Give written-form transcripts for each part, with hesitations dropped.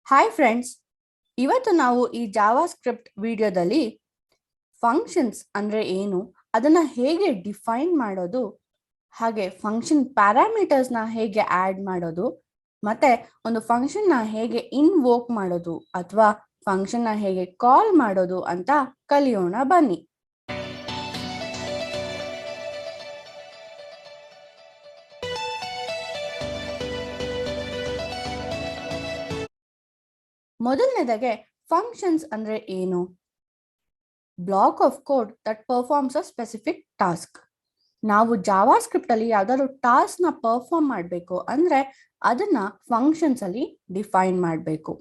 Hi friends, ಇವತ್ತು ನಾವು ಈ ಜಾವಾಸ್ಕ್ರಿಪ್ಟ್ ವಿಡಿಯೋದಲ್ಲಿ ಫಂಕ್ಷನ್ಸ್ ಅಂದರೆ ಏನು, ಅದನ್ನು ಹೇಗೆ ಡಿಫೈನ್ ಮಾಡೋದು, ಹಾಗೆ ಫಂಕ್ಷನ್ ಪ್ಯಾರಾಮೀಟರ್ಸ್ನ ಹೇಗೆ ಆ್ಯಡ್ ಮಾಡೋದು, ಮತ್ತೆ ಒಂದು ಫಂಕ್ಷನ್ನ ಹೇಗೆ ಇನ್ವೋಕ್ ಮಾಡೋದು ಅಥವಾ ಫಂಕ್ಷನ್ನ ಹೇಗೆ ಕಾಲ್ ಮಾಡೋದು ಅಂತ ಕಲಿಯೋಣ ಬನ್ನಿ. ಮೊದಲನೇದಾಗೆ ಫಂಕ್ಷನ್ಸ್ ಅಂದ್ರೆ ಏನು? Block of code that performs a specific task. ನಾವು ಜಾವಾಸ್ಕ್ರಿಪ್ಟ್ ಅಲ್ಲಿ ಯಾವ್ದಾದ್ರು ಟಾಸ್ಕ್ ನ ಪರ್ಫಾರ್ಮ್ ಮಾಡಬೇಕು ಅಂದ್ರೆ ಅದನ್ನ ಫಂಕ್ಷನ್ಸ್ ಅಲ್ಲಿ ಡಿಫೈನ್ ಮಾಡಬೇಕು.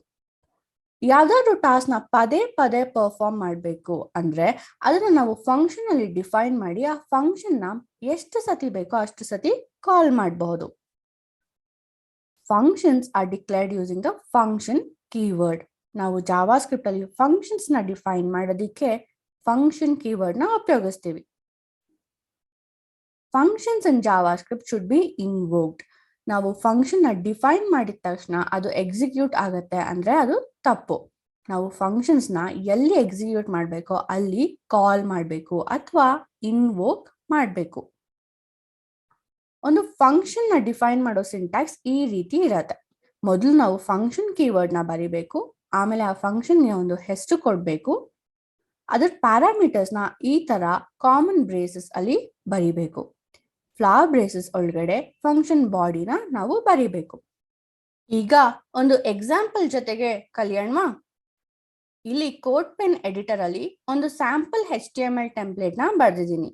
ಯಾವ್ದಾದ್ರು ಟಾಸ್ಕ್ ನ ಪದೇ ಪದೇ ಪರ್ಫಾರ್ಮ್ ಮಾಡಬೇಕು ಅಂದ್ರೆ ಅದನ್ನ ನಾವು ಫಂಕ್ಷನ್ ಅಲ್ಲಿ ಡಿಫೈನ್ ಮಾಡಿ ಆ ಫಂಕ್ಷನ್ ನ ಎಷ್ಟು ಸತಿ ಬೇಕೋ ಅಷ್ಟು ಸತಿ ಕಾಲ್ ಮಾಡಬಹುದು. Functions are declared using the function keyword. ನಾವು ಜಾವಾಸ್ಕ್ರಿಪ್ಟ್ ಅಲ್ಲಿ ಫಂಕ್ಷನ್ಸ್ ನ ಡಿಫೈನ್ ಮಾಡೋದಿಕ್ಕೆ ಫಂಕ್ಷನ್ ಕೀವರ್ಡ್ ನ ಉಪಯೋಗಿಸ್ತೀವಿ. Functions in JavaScript should be invoked. ನಾವು ಫಂಕ್ಷನ್ ನ ಡಿಫೈನ್ ಮಾಡಿದ ತಕ್ಷಣ ಅದು ಎಕ್ಸಿಕ್ಯೂಟ್ ಆಗತ್ತೆ ಅಂದ್ರೆ ಅದು ತಪ್ಪು. ನಾವು ಫಂಕ್ಷನ್ಸ್ ನ ಎಲ್ಲಿ ಎಕ್ಸಿಕ್ಯೂಟ್ ಮಾಡಬೇಕೋ ಅಲ್ಲಿ ಕಾಲ್ ಮಾಡಬೇಕು ಅಥವಾ ಇನ್ವೋಕ್ ಮಾಡಬೇಕು. ಒಂದು ಫಂಕ್ಷನ್ ನ ಡಿಫೈನ್ ಮಾಡೋ ಸಿಂಟ್ಯಾಕ್ಸ್ ಈ ರೀತಿ ಇರತ್ತೆ. ಮೊದಲು ನಾವು ಫಂಕ್ಷನ್ ಕೀವರ್ಡ್ ನ ಬರಿಬೇಕು, ಆಮೇಲೆ ಆ ಫಂಕ್ಷನ್ಗೆ ಒಂದು ಹೆಸರು ಕೊಡಬೇಕು, ಅದರ ಪ್ಯಾರಾಮೀಟರ್ಸ್ ನ ಈ ತರ ಕಾಮನ್ ಬ್ರೇಸಸ್ ಅಲ್ಲಿ ಬರಿಬೇಕು. ಫ್ಲವರ್ ಬ್ರೇಸಸ್ ಒಳಗಡೆ ಫಂಕ್ಷನ್ ಬಾಡಿನ ನಾವು ಬರಿಬೇಕು. ಈಗ ಒಂದು ಎಕ್ಸಾಂಪಲ್ ಜೊತೆಗೆ ಕಲಿಯೋಣವಾ? ಇಲ್ಲಿ ಕೋಡ್ ಪೆನ್ ಎಡಿಟರ್ ಅಲ್ಲಿ ಒಂದು ಸ್ಯಾಂಪಲ್ HTML ಟೆಂಪ್ಲೇಟ್ ನ ಬರೆದಿದ್ದೀನಿ.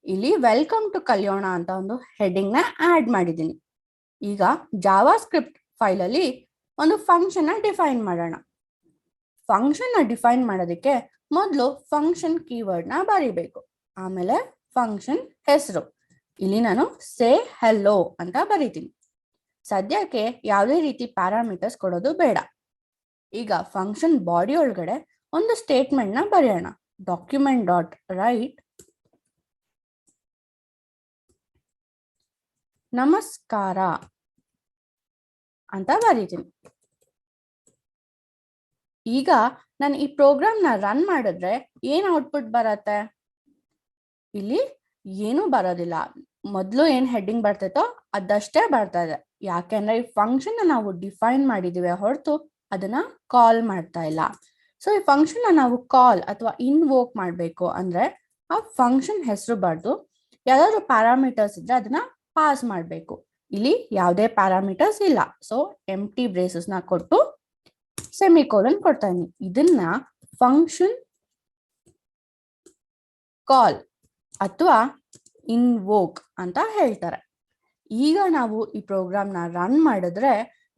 ಇಲ್ಲಿ ವೆಲ್ಕಮ್ ಟು ಕಲಿಯೋಣ ಅಂತ ಒಂದು ಹೆಡಿಂಗ್ ನ ಆಡ್ ಮಾಡಿದ್ದೀನಿ. ಈಗ ಜಾವಾಸ್ಕ್ರಿಪ್ಟ್ ಫೈಲ್ ಅಲ್ಲಿ ಒಂದು ಫಂಕ್ಷನ್ ನ ಡಿಫೈನ್ ಮಾಡೋಣ. ಫಂಕ್ಷನ್ ನ ಡಿಫೈನ್ ಮಾಡೋದಕ್ಕೆ ಮೊದಲು ಫಂಕ್ಷನ್ ಕೀವರ್ಡ್ ನ ಬರಿಬೇಕು, ಆಮೇಲೆ ಫಂಕ್ಷನ್ ಹೆಸರು. ಇಲ್ಲಿ ನಾನು ಸೇ ಹೆಲ್ಲೋ ಅಂತ ಬರೀತೀನಿ. ಸದ್ಯಕ್ಕೆ ಯಾವುದೇ ರೀತಿ ಪ್ಯಾರಾಮೀಟರ್ಸ್ ಕೊಡೋದು ಬೇಡ. ಈಗ ಫಂಕ್ಷನ್ ಬಾಡಿ ಒಳಗಡೆ ಒಂದು ಸ್ಟೇಟ್ಮೆಂಟ್ ನ ಬರೆಯೋಣ. ಡಾಕ್ಯುಮೆಂಟ್ ಡಾಟ್ ರೈಟ್ ನಮಸ್ಕಾರ ಅಂತ ಬರೀತೀನಿ. ಈಗ ನಾನು ಈ ಪ್ರೋಗ್ರಾಮ್ ನ ರನ್ ಮಾಡಿದ್ರೆ ಏನ್ ಔಟ್ಪುಟ್ ಬರತ್ತೆ? ಇಲ್ಲಿ ಏನೂ ಬರೋದಿಲ್ಲ. ಮೊದಲು ಏನ್ ಹೆಡ್ಡಿಂಗ್ ಬರ್ತೈತೋ ಅದಷ್ಟೇ ಬರ್ತಾ ಇದೆ. ಯಾಕೆಂದ್ರೆ ಈ ಫಂಕ್ಷನ್ ನಾವು ಡಿಫೈನ್ ಮಾಡಿದೀವಿ ಹೊರತು ಅದನ್ನ ಕಾಲ್ ಮಾಡ್ತಾ ಇಲ್ಲ. ಸೊ ಈ ಫಂಕ್ಷನ್ ನಾವು ಕಾಲ್ ಅಥವಾ ಇನ್ವೋಕ್ ಮಾಡಬೇಕು ಅಂದ್ರೆ ಆ ಫಂಕ್ಷನ್ ಹೆಸರು ಬರ್ದು ಯಾವ್ದಾದ್ರು ಪ್ಯಾರಾಮೀಟರ್ಸ್ ಇದ್ರೆ ಅದನ್ನ ಪಾಸ್ ಮಾಡಬೇಕು. ಇಲ್ಲಿ ಯಾವುದೇ ಪ್ಯಾರಾಮೀಟರ್ಸ್ ಇಲ್ಲ, ಸೊ ಎಂಟಿ ಬ್ರೇಸಸ್ ನ ಕೊಟ್ಟು ಸೆಮಿಕೋಲನ್ ಕೊಡ್ತಾ ಇದೀನಿ. ಇದನ್ನ ಫಂಕ್ಷನ್ ಕಾಲ್ ಅಥವಾ ಇನ್ವೋಕ್ ಅಂತ ಹೇಳ್ತಾರೆ. ಈಗ ನಾವು ಈ ಪ್ರೋಗ್ರಾಮ್ ನ ರನ್ ಮಾಡಿದ್ರೆ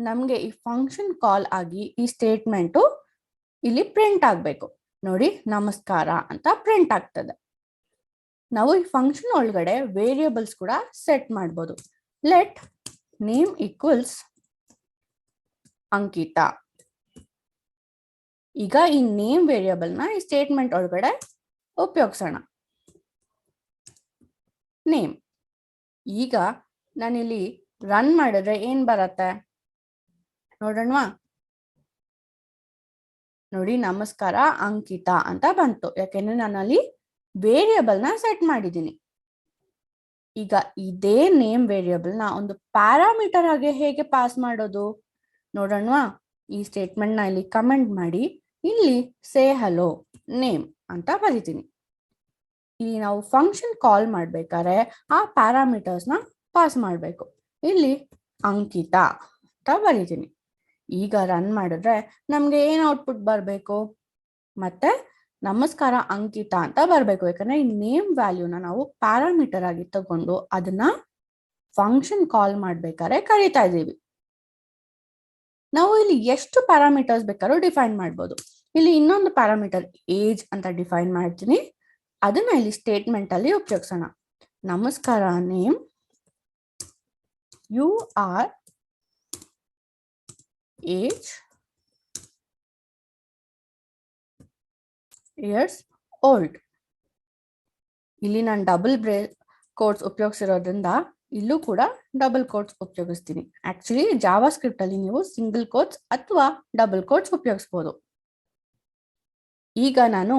ನಮ್ಗೆ ಈ ಫಂಕ್ಷನ್ ಕಾಲ್ ಆಗಿ ಈ ಸ್ಟೇಟ್ಮೆಂಟು ಇಲ್ಲಿ ಪ್ರಿಂಟ್ ಆಗ್ಬೇಕು. ನೋಡಿ, ನಮಸ್ಕಾರ ಅಂತ ಪ್ರಿಂಟ್ ಆಗ್ತದೆ. ನಾವು ಈ ಫಂಕ್ಷನ್ ಒಳಗಡೆ ವೇರಿಯೇಬಲ್ಸ್ ಕೂಡ ಸೆಟ್ ಮಾಡ್ಬೋದು. Let name equals Ankita. ಈಗ ಈ ನೇಮ್ ವೇರಿಯೇಬಲ್ ನ ಈ ಸ್ಟೇಟ್ಮೆಂಟ್ ಒಳಗಡೆ ಉಪಯೋಗಿಸೋಣ. ನೇಮ್. ಈಗ ನಾನಿಲ್ಲಿ ರನ್ ಮಾಡಿದ್ರೆ ಏನ್ ಬರತ್ತೆ ನೋಡೋಣವಾ? ನೋಡಿ, ನಮಸ್ಕಾರ ಅಂಕಿತಾ ಅಂತ ಬಂತು, ಯಾಕೆಂದ್ರೆ ನಾನು ಅಲ್ಲಿ ವೇರಿಯೇಬಲ್ ನ ಸೆಟ್ ಮಾಡಿದ್ದೀನಿ. ಈಗ ಇದೇ ನೇಮ್ ವೇರಿಯೇಬಲ್ ನ ಒಂದು ಪ್ಯಾರಾಮೀಟರ್ ಆಗಿ ಹೇಗೆ ಪಾಸ್ ಮಾಡೋದು ನೋಡೋಣವಾ? ಈ ಸ್ಟೇಟ್ಮೆಂಟ್ ನ ಇಲ್ಲಿ ಕಮೆಂಟ್ ಮಾಡಿ ಇಲ್ಲಿ ಸೇ ಹಲೋ ನೇಮ್ ಅಂತ ಬರೀತೀನಿ. ಇಲ್ಲಿ ನಾವು ಫಂಕ್ಷನ್ ಕಾಲ್ ಮಾಡ್ಬೇಕಾದ್ರೆ ಆ ಪ್ಯಾರಾಮೀಟರ್ಸ್ ನ ಪಾಸ್ ಮಾಡಬೇಕು. ಇಲ್ಲಿ ಅಂಕಿತಾ ಅಂತ ಬರೀತೀನಿ. ಈಗ ರನ್ ಮಾಡಿದ್ರೆ ನಮ್ಗೆ ಏನ್ ಔಟ್ಪುಟ್ ಬರಬೇಕು? ಮತ್ತೆ ನಮಸ್ಕಾರ ಅಂಕಿತಾ ಅಂತ ಬರಬೇಕು. ಯಾಕಂದ್ರೆ ಈ ನೇಮ್ ವ್ಯಾಲ್ಯೂನ ನಾವು ಪ್ಯಾರಾಮೀಟರ್ ಆಗಿ ತಗೊಂಡು ಅದನ್ನ ಫಂಕ್ಷನ್ ಕಾಲ್ ಮಾಡ್ಬೇಕಾದ್ರೆ ಕರೀತಾ ಇದೀವಿ. ನಾವು ಇಲ್ಲಿ ಎಷ್ಟು ಪ್ಯಾರಾಮೀಟರ್ಸ್ ಬೇಕಾದ್ರೂ ಡಿಫೈನ್ ಮಾಡ್ಬೋದು. ಇಲ್ಲಿ ಇನ್ನೊಂದು ಪ್ಯಾರಾಮೀಟರ್ ಏಜ್ ಅಂತ ಡಿಫೈನ್ ಮಾಡ್ತೀನಿ. ಅದನ್ನ ಇಲ್ಲಿ ಸ್ಟೇಟ್ಮೆಂಟ್ ಅಲ್ಲಿ ಉಪಯೋಗಿಸೋಣ. ನಮಸ್ಕಾರ name you are age years old. ಇಲ್ಲಿ ನಾನು ಡಬಲ್ ಕೋಟ್ಸ್ ಉಪಯೋಗಿಸಿರೋದ್ರಿಂದ ಇಲ್ಲೂ ಕೂಡ ಡಬಲ್ ಕೋಟ್ಸ್ ಉಪಯೋಗಿಸ್ತೀನಿ. ಆಕ್ಚುಲಿ ಜಾವಾ ಸ್ಕ್ರಿಪ್ಟ್ ಅಲ್ಲಿ ನೀವು ಸಿಂಗಲ್ ಕೋಟ್ಸ್ ಅಥವಾ ಡಬಲ್ ಕೋಟ್ಸ್ ಉಪಯೋಗಿಸ್ಬೋದು. ಈಗ ನಾನು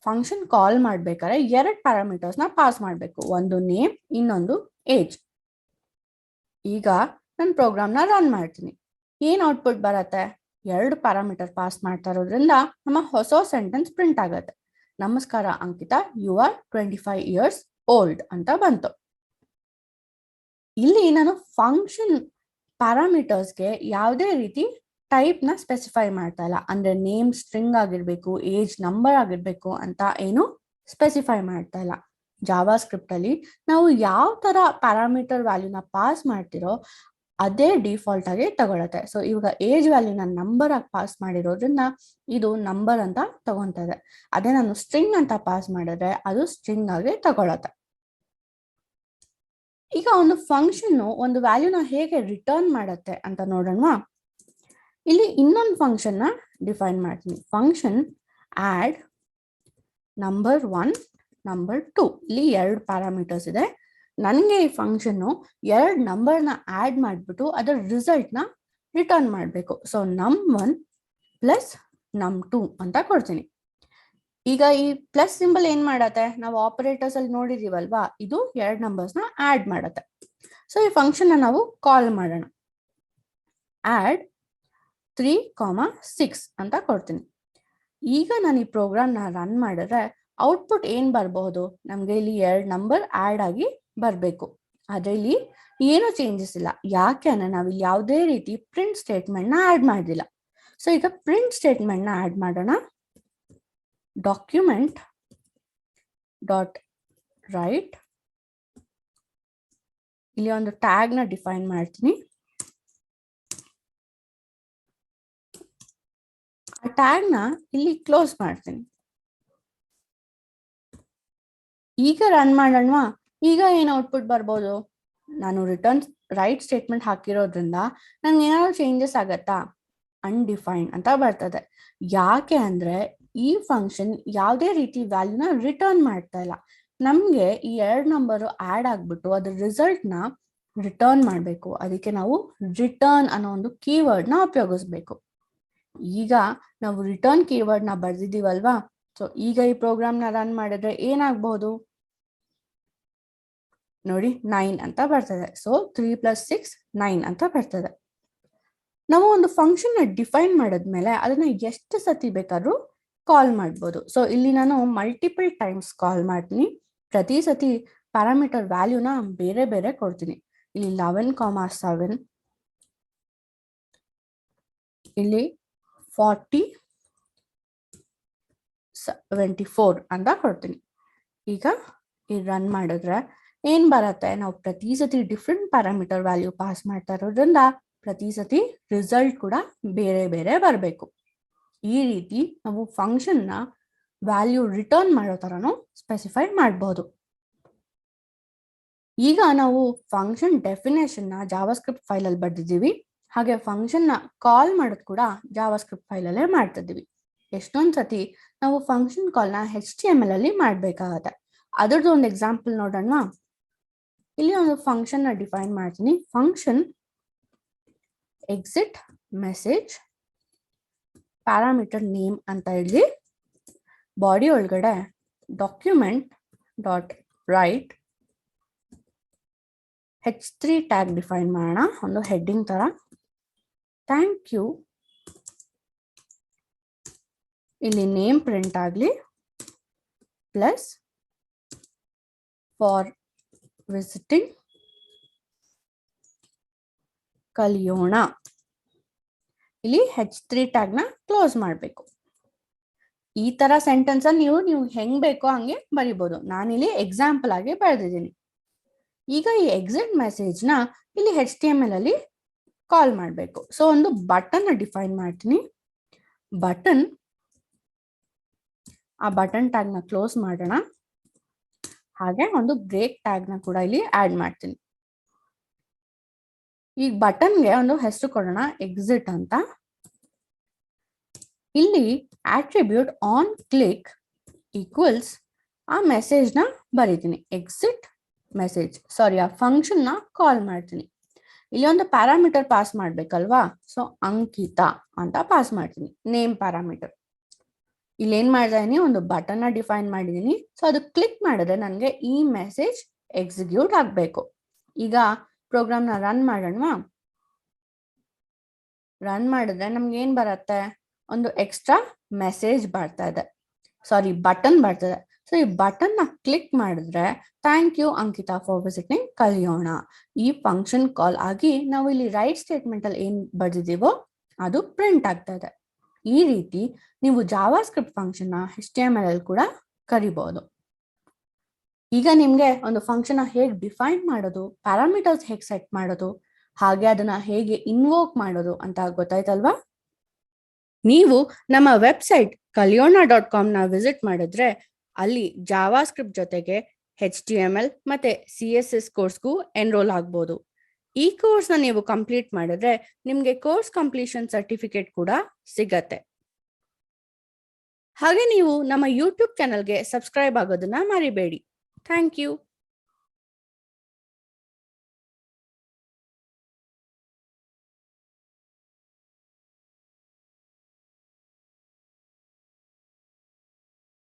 ಫಂಕ್ಷನ್ ಕಾಲ್ ಮಾಡ್ಬೇಕಾದ್ರೆ 2 ಪ್ಯಾರಾಮೀಟರ್ಸ್ ನ ಪಾಸ್ ಮಾಡಬೇಕು, ಒಂದು ನೇಮ್, ಇನ್ನೊಂದು ಏಜ್. ಈಗ ನಾನು ಪ್ರೋಗ್ರಾಮ್ ನ ರನ್ ಮಾಡ್ತೀನಿ. ಏನ್ ಔಟ್ಪುಟ್ ಬರತ್ತೆ? 2 ಪ್ಯಾರಾಮೀಟರ್ ಪಾಸ್ ಮಾಡ್ತಾ ಇರೋದ್ರಿಂದ ನಮ್ಮ ಹೊಸ ಸೆಂಟೆನ್ಸ್ ಪ್ರಿಂಟ್ ಆಗತ್ತೆ. ನಮಸ್ಕಾರ Ankita, you are 25 years old ಅಂತ ಬಂತು. ಇಲ್ಲಿ ನಾನು ಫಂಕ್ಷನ್ ಪ್ಯಾರಾಮೀಟರ್ಸ್ಗೆ ಯಾವುದೇ ರೀತಿ ಟೈಪ್ ನ ಸ್ಪೆಸಿಫೈ ಮಾಡ್ತಾ ಇಲ್ಲ. ಅಂದ್ರೆ ನೇಮ್ ಸ್ಟ್ರಿಂಗ್ ಆಗಿರ್ಬೇಕು, ಏಜ್ ನಂಬರ್ ಆಗಿರ್ಬೇಕು ಅಂತ ಏನು ಸ್ಪೆಸಿಫೈ ಮಾಡ್ತಾ ಇಲ್ಲ. ಜಾವಾ ಸ್ಕ್ರಿಪ್ಟ್ ಅಲ್ಲಿ ನಾವು ಯಾವ ತರ ಪ್ಯಾರಾಮೀಟರ್ ವ್ಯಾಲ್ಯೂನ ಪಾಸ್ ಮಾಡ್ತಿರೋ ಅದೇ ಡಿಫಾಲ್ಟ್ ಆಗಿ ತಗೊಳತ್ತೆ. ಸೊ ಇವಾಗ ಏಜ್ ವ್ಯಾಲ್ಯೂನ ನಂಬರ್ ಆಗಿ ಪಾಸ್ ಮಾಡಿರೋದ್ರಿಂದ ಇದು ನಂಬರ್ ಅಂತ ತಗೊಂತದೆ. ಅದೇ ನಾನು ಸ್ಟ್ರಿಂಗ್ ಅಂತ ಪಾಸ್ ಮಾಡಿದ್ರೆ ಅದು ಸ್ಟ್ರಿಂಗ್ ಆಗಿ ತಗೊಳತ್ತೆ. ಈಗ ಒಂದು ಫಂಕ್ಷನ್ ಒಂದು ವ್ಯಾಲ್ಯೂನ ಹೇಗೆ ರಿಟರ್ನ್ ಮಾಡತ್ತೆ ಅಂತ ನೋಡೋಣ. ಇಲ್ಲಿ ಇನ್ನೊಂದು ಫಂಕ್ಷನ್ ನ ಡಿಫೈನ್ ಮಾಡ್ತೀನಿ. Function odd number 1 number 2. ಇಲ್ಲಿ 2 ಪ್ಯಾರಾಮೀಟರ್ಸ್ ಇದೆ. ನನಗೆ ಈ ಫಂಕ್ಷನ್ 2 ನಂಬರ್ನ ಆಡ್ ಮಾಡ್ಬಿಟ್ಟು ಅದರ ರಿಸಲ್ಟ್ ನ ರಿಟರ್ನ್ ಮಾಡಬೇಕು. ಸೊ num1 ಪ್ಲಸ್ num2 ಅಂತ ಕೊಡ್ತೀನಿ. ಈಗ ಈ ಪ್ಲಸ್ ಸಿಂಬಲ್ ಏನ್ ಮಾಡತ್ತೆ? ನಾವು ಆಪರೇಟರ್ಸ್ ಅಲ್ಲಿ ನೋಡಿದೀವಲ್ವಾ, ಇದು 2 ನಂಬರ್ಸ್ ನ ಆಡ್ ಮಾಡತ್ತೆ. ಸೊ ಈ ಫಂಕ್ಷನ್ ನಾವು ಕಾಲ್ ಮಾಡೋಣ. ಆಡ್ 3, 6 ಅಂತ ಕೊಡ್ತೀನಿ. ಈಗ ನಾನು ಈ ಪ್ರೋಗ್ರಾಮ್ ನ ರನ್ ಮಾಡಿದ್ರೆ ಔಟ್ಪುಟ್ ಏನ್ ಬರಬಹುದು? ನಮ್ಗೆ ಇಲ್ಲಿ 2 ನಂಬರ್ ಆಡ್ ಆಗಿ ಬರ್ಬೇಕು. ಆದ್ರೆ ಇಲ್ಲಿ ಏನು ಚೇಂಜಸ್ ಇಲ್ಲ. ಯಾಕೆ ಅಂದ್ರೆ ನಾವಿಲ್ಲಿ ಯಾವುದೇ ರೀತಿ ಪ್ರಿಂಟ್ ಸ್ಟೇಟ್ಮೆಂಟ್ ನ ಆಡ್ ಮಾಡಿಲ್ಲ. ಸೊ ಈಗ ಪ್ರಿಂಟ್ ಸ್ಟೇಟ್ಮೆಂಟ್ ನ ಆಡ್ ಮಾಡೋಣ. ಡಾಕ್ಯುಮೆಂಟ್ ಡಾಟ್ ರೈಟ್, ಇಲ್ಲಿ ಒಂದು ಟ್ಯಾಗ್ ನ ಡಿಫೈನ್ ಮಾಡ್ತೀನಿ. ಆ ಟ್ಯಾಗ್ ನ ಇಲ್ಲಿ ಕ್ಲೋಸ್ ಮಾಡ್ತೀನಿ. ಈಗ ರನ್ ಮಾಡೋಣವಾ? ಈಗ ಏನ್ ಔಟ್ಪುಟ್ ಬರ್ಬೋದು? ನಾನು ರಿಟರ್ನ್ ರೈಟ್ ಸ್ಟೇಟ್ಮೆಂಟ್ ಹಾಕಿರೋದ್ರಿಂದ ನನ್ಗೆ ಏನಾದ್ರು ಚೇಂಜಸ್ ಆಗತ್ತಾ? ಅನ್ಡಿಫೈನ್ಡ್ ಅಂತ ಬರ್ತದೆ. ಯಾಕೆ ಅಂದ್ರೆ ಈ ಫಂಕ್ಷನ್ ಯಾವುದೇ ರೀತಿ ವ್ಯಾಲ್ಯೂನ ರಿಟರ್ನ್ ಮಾಡ್ತಾ ಇಲ್ಲ. ನಮ್ಗೆ ಈ 2 ನಂಬರ್ ಆಡ್ ಆಗ್ಬಿಟ್ಟು ಅದ್ರ ರಿಸಲ್ಟ್ ನ ರಿಟರ್ನ್ ಮಾಡ್ಬೇಕು. ಅದಕ್ಕೆ ನಾವು ರಿಟರ್ನ್ ಅನ್ನೋ ಒಂದು ಕೀವರ್ಡ್ ನ ಉಪಯೋಗಿಸ್ಬೇಕು. ಈಗ ನಾವು ರಿಟರ್ನ್ ಕೀವರ್ಡ್ ನ ಬರ್ದಿದೀವಲ್ವಾ, ಸೊ ಈಗ ಈ ಪ್ರೋಗ್ರಾಮ್ ನ ರನ್ ಮಾಡಿದ್ರೆ ಏನಾಗಬಹುದು ನೋಡಿ? 9 ಅಂತ ಬರ್ತದೆ. ಸೊ 3 + 6 9 ಅಂತ ಬರ್ತದೆ. ನಾವು ಒಂದು ಫಂಕ್ಷನ್ ನ ಡಿಫೈನ್ ಮಾಡಿದ್ಮೇಲೆ ಅದನ್ನ ಎಷ್ಟು ಸತಿ ಬೇಕಾದ್ರೂ ಕಾಲ್ ಮಾಡ್ಬೋದು. ಸೊ ಇಲ್ಲಿ ನಾನು ಮಲ್ಟಿಪಲ್ ಟೈಮ್ಸ್ ಕಾಲ್ ಮಾಡ್ತೀನಿ. ಪ್ರತಿ ಸತಿ ಪ್ಯಾರಾಮೀಟರ್ ವ್ಯಾಲ್ಯೂನ ಬೇರೆ ಬೇರೆ ಕೊಡ್ತೀನಿ. ಇಲ್ಲಿ 11, 7, ಇಲ್ಲಿ 40, 74 ಅಂತ ಕೊಡ್ತೀನಿ. ಈಗ ಈ ರನ್ ಮಾಡಿದ್ರೆ ಏನ್ ಬರತ್ತೆ? ನಾವು ಪ್ರತಿ ಸತಿ ಡಿಫ್ರೆಂಟ್ ಪ್ಯಾರಾಮೀಟರ್ ವ್ಯಾಲ್ಯೂ ಪಾಸ್ ಮಾಡ್ತಾ ಇರೋದ್ರಿಂದ ಪ್ರತಿ ಸತಿ ರಿಸಲ್ಟ್ ಕೂಡ ಬೇರೆ ಬೇರೆ ಬರಬೇಕು. ಈ ರೀತಿ ನಾವು ಫಂಕ್ಷನ್ ನ ವ್ಯಾಲ್ಯೂ ರಿಟರ್ನ್ ಮಾಡೋ ತರನು ಸ್ಪೆಸಿಫೈ ಮಾಡಬಹುದು. ಈಗ ನಾವು ಫಂಕ್ಷನ್ ಡೆಫಿನೇಷನ್ ನ ಜಾವಾಸ್ಕ್ರಿಪ್ಟ್ ಫೈಲ್ ಅಲ್ಲಿ ಬರ್ದಿದ್ದೀವಿ. ಹಾಗೆ ಫಂಕ್ಷನ್ ನ ಕಾಲ್ ಮಾಡೋದು ಕೂಡ ಜಾವಾಸ್ಕ್ರಿಪ್ಟ್ ಫೈಲ್ ಅಲ್ಲೇ ಮಾಡ್ತಿದ್ದೀವಿ. ಎಷ್ಟೊಂದ್ ಸತಿ ನಾವು ಫಂಕ್ಷನ್ ಕಾಲ್ ನ HTML ಅಲ್ಲಿ ಮಾಡ್ಬೇಕಾಗತ್ತೆ. ಅದ್ರದ್ದು ಒಂದು ಎಕ್ಸಾಂಪಲ್ ನೋಡೋಣ. ಇಲ್ಲಿ ಒಂದು ಫಂಕ್ಷನ್ ನ ಡಿಫೈನ್ ಮಾಡ್ತೀನಿ. Function exit message parameter name ಅಂತ ಹೇಳಿ ಬಾಡಿ ಒಳಗಡೆ document dot right H3 tag define ಮಾಡೋಣ, ಒಂದು ಹೆಡ್ಡಿಂಗ್ ತರ. ಥ್ಯಾಂಕ್ ಯು, ಇಲ್ಲಿ ನೇಮ್ ಪ್ರಿಂಟ್ ಆಗಲಿ, ಪ್ಲಸ್ ಫಾರ್ ವಿಸಿಟಿಂಗ್ ಕಲಿಯೋಣ. ಇಲ್ಲಿ H3 ಟ್ಯಾಗ್ ನ ಕ್ಲೋಸ್ ಮಾಡಬೇಕು. ಈ ತರ ಸೆಂಟೆನ್ಸ್ ನೀವು ಹೆಂಗ್ ಬೇಕೋ ಹಂಗೆ ಬರಿಬಹುದು. ನಾನಿಲ್ಲಿ ಎಕ್ಸಾಂಪಲ್ ಆಗಿ ಬರೆದಿದ್ದೀನಿ. ಈಗ ಈ ಎಕ್ಸಿಟ್ ಮೆಸೇಜ್ ನ ಇಲ್ಲಿ HTML ಅಲ್ಲಿ ಕಾಲ್ ಮಾಡಬೇಕು. ಸೊ ಒಂದು ಬಟನ್ ಡಿಫೈನ್ ಮಾಡ್ತೀನಿ. ಬಟನ್, ಆ ಬಟನ್ ಟ್ಯಾಗ್ ನ ಕ್ಲೋಸ್ ಮಾಡೋಣ. ಹಾಗೆ ಒಂದು ಬ್ರೇಕ್ ಟ್ಯಾಗ್ ನ ಕೂಡ ಇಲ್ಲಿ ಆಡ್ ಮಾಡ್ತೀನಿ. ಈ ಬಟನ್ಗೆ ಒಂದು ಹೆಸರು ಕೊಡೋಣ, ಎಕ್ಸಿಟ್ ಅಂತ. ಇಲ್ಲಿ ಆಟ್ರಿಬ್ಯೂಟ್ ಆನ್ ಕ್ಲಿಕ್ ಈಕ್ವಲ್ಸ್ ಆ ಮೆಸೇಜ್ ನ ಬರೀತೀನಿ, ಎಕ್ಸಿಟ್ ಮೆಸೇಜ್ ಸಾರಿ ಆ ಫಂಕ್ಷನ್ ನ ಕಾಲ್ ಮಾಡ್ತೀನಿ. ಇಲ್ಲಿ ಒಂದು ಪ್ಯಾರಾಮೀಟರ್ ಪಾಸ್ ಮಾಡ್ಬೇಕಲ್ವಾ, ಸೊ ಅಂಕಿತ ಅಂತ ಪಾಸ್ ಮಾಡ್ತೀನಿ, ನೇಮ್ ಪ್ಯಾರಾಮೀಟರ್. ಇಲ್ಲಿ ಏನ್ ಮಾಡ್ತಾ ಇದೀನಿ, ಒಂದು ಬಟನ್ ನ ಡಿಫೈನ್ ಮಾಡಿದೀನಿ. ಸೊ ಅದು ಕ್ಲಿಕ್ ಮಾಡಿದ್ರೆ ನನಗೆ ಈ ಮೆಸೇಜ್ ಎಕ್ಸಿಕ್ಯೂಟ್ ಆಗ್ಬೇಕು. ಈಗ ಪ್ರೋಗ್ರಾಮ್ ನ ರನ್ ಮಾಡೋಣವಾ? ರನ್ ಮಾಡಿದ್ರೆ ನಮ್ಗೆ ಏನ್ ಬರುತ್ತೆ, ಒಂದು ಎಕ್ಸ್ಟ್ರಾ ಮೆಸೇಜ್ ಬರ್ತಾ ಇದೆ, ಸಾರಿ ಬಟನ್ ಬರ್ತದೆ. ಸೊ ಈ ಬಟನ್ ನ ಕ್ಲಿಕ್ ಮಾಡಿದ್ರೆ thank you Ankita for visiting ಕಲಿಯೋಣ, ಈ ಫಂಕ್ಷನ್ ಕಾಲ್ ಆಗಿ ನಾವು ಇಲ್ಲಿ ರೈಟ್ ಸ್ಟೇಟ್ಮೆಂಟ್ ಅಲ್ಲಿ ಏನ್ ಬರ್ದಿದೀವೋ ಅದು ಪ್ರಿಂಟ್ ಆಗ್ತಾ ಇದೆ. ಈ ರೀತಿ ನೀವು ಜಾವಾಸ್ಕ್ರಿಪ್ಟ್ ಫಂಕ್ಷನ್ ನ HTML ಅಲ್ಲಿ ಕೂಡ ಕರಿಬಹುದು. ಈಗ ನಿಮ್ಗೆ ಒಂದು ಫಂಕ್ಷನ್ ಹೇಗೆ ಡಿಫೈನ್ ಮಾಡೋದು, ಪ್ಯಾರಾಮೀಟರ್ಸ್ ಹೇಗೆ ಸೆಟ್ ಮಾಡೋದು, ಹಾಗೆ ಅದನ್ನ ಹೇಗೆ ಇನ್ವೋಕ್ ಮಾಡೋದು ಅಂತ ಗೊತ್ತಾಯ್ತಲ್ವಾ? ನೀವು ನಮ್ಮ ವೆಬ್ಸೈಟ್ kaliyona.com ನ ವಿಸಿಟ್ ಮಾಡಿದ್ರೆ ಅಲ್ಲಿ ಜಾವಾಸ್ಕ್ರಿಪ್ಟ್ ಜೊತೆಗೆ HTML ಮತ್ತೆ CSS ಕೋರ್ಸ್ಗೂ ಎನ್ರೋಲ್ ಆಗ್ಬೋದು. ಈ ಕೋರ್ಸ್ ನ ನೀವು ಕಂಪ್ಲೀಟ್ ಮಾಡಿದ್ರೆ ನಿಮ್ಗೆ ಕೋರ್ಸ್ ಕಂಪ್ಲೀಷನ್ ಸರ್ಟಿಫಿಕೇಟ್ ಕೂಡ ಸಿಗತ್ತೆ. ಹಾಗೆ ನೀವು ನಮ್ಮ ಯೂಟ್ಯೂಬ್ ಚಾನಲ್ಗೆ ಸಬ್ಸ್ಕ್ರೈಬ್ ಆಗೋದನ್ನ ಮರಿಬೇಡಿ. Thank you.